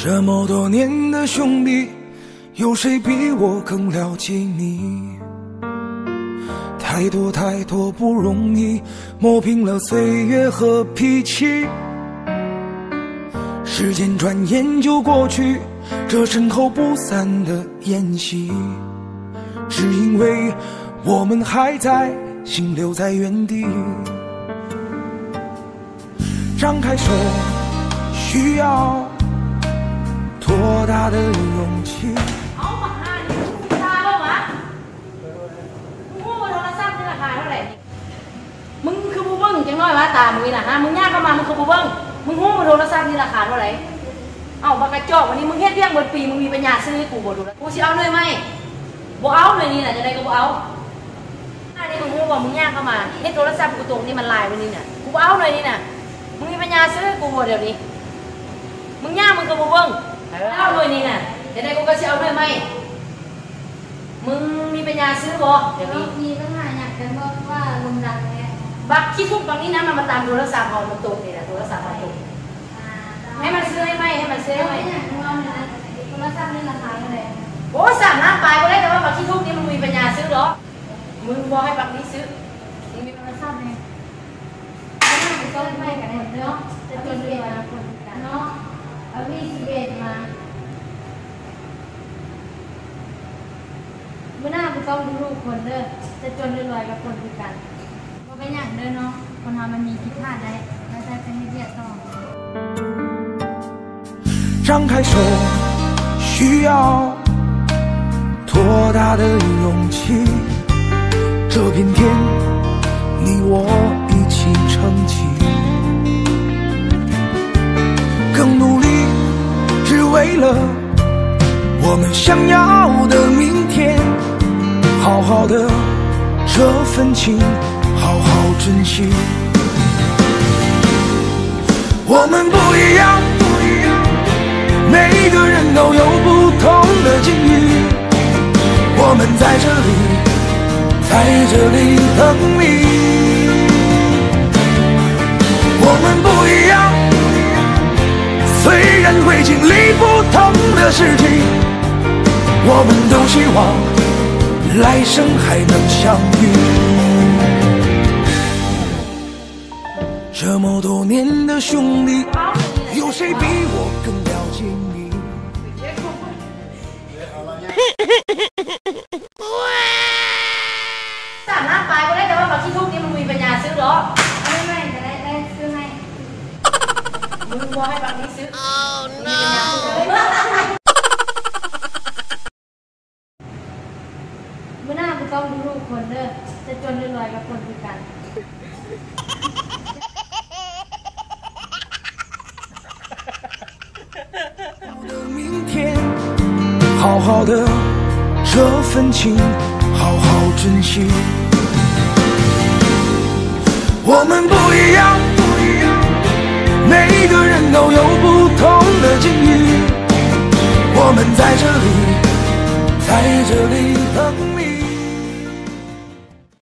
这么多年的兄弟，有谁比我更了解你？太多太多不容易，磨平了岁月和脾气。时间转眼就过去，这身后不散的宴席，只因为我们还在，心留在原地。张开手，需要多大的勇气？เอามาหาดิตาบ้างวะมึงโง่โทรศัพท์นี่ราคาเท่าไหร่มึงคือบูเบิ้งจังน้อยวะตามึงน่ะฮะมึงย่างเข้ามามึงคือบูเบิ้งมึงโง่โทรศัพท์นี่ราคาเท่าไหร่เอ้าบักกระจอกวันนี้มึงเฮ็ดเรื่องเบิดปีมึงมีปัญญาซื้อให้กูบ่ดูแล้วกูสิเอาหน่อยไหมบ่เอาหน่อยนี่น่ะจะได้ก็บ่เอาอันนี้มึงโง่ว่ามึงย่างเข้ามาเฮ็ดโทรศัพท์กูตรงนี่มันลายวันนี้น่ะกูบ่เอาหน่อยนี่น่ะมึงมีปัญญาซื้อให้กูบ่เดี๋ยวนี้มึงย่างมึงคือบูเบิ้งเอาหน่อยนี่น่ะจะได้กูก็สิเอาด้วยไหมมึงมีปัญญาซื้อบ่เดี๋ยวนี้มีปัญหาอยากกันว่าลุงดังเนี่ยบักขี้ทุกบางนี้นะมันมาตามโทรศัพท์มันตกนี่แหละโทรศัพท์มันตกให้มันซื้อให้ไหมให้มันซื้อให้ไหมอยากรู้ว่าเนี่ยโทรศัพท์นี่ราคาเท่าไหร่โอ้สั่งน้ำไปก็ได้แต่ว่าบักขี้ทุกนี่มันมีปัญญาซื้อหรอมึงบอกให้บักนี้ซื้อมึงมีโทรศัพท์เนี่ยไม่น่าจะต้องไม่กันเนาะจะจนเรียนมาคนกันเนาะเอาวิธีเบสมาเมื่อหน้ากูต้องดูลูกคนเด้อจะจนรวยกับคนพิการก็เป็นอย่างเด้อเนาะคนทำมันมีคิดพลาดได้แล้วจะเป็นเรียกต่อ张开手，需要多大的勇气？这片天，你我一起撑起，更努力，只为了我们想要的明天。好好的这份情，好好珍惜。我们不一样，每个人都有不同的境遇。我们在这里，在这里等你。我们不一样，虽然会经历不同的事情，我们都希望来生还能相遇。这么多年的兄弟，有谁比我更了解你？สั่งน้ำไปก็ได้แต่ว่าบักขี้ทุกนี่มันมีปัญญาซื้อหรอไม่จะได้ซื้อให้มึงบอกให้บักนี้ซื้อมีปัญญาซื้อเลยเมื่อหน้ากูต้องดูลูกคนเด้อจะจนรวยกับคนพิการ明天，好好的这份情，好好珍惜。我们不一样，每个人都有不同的境遇。我们在这里，在这里等你。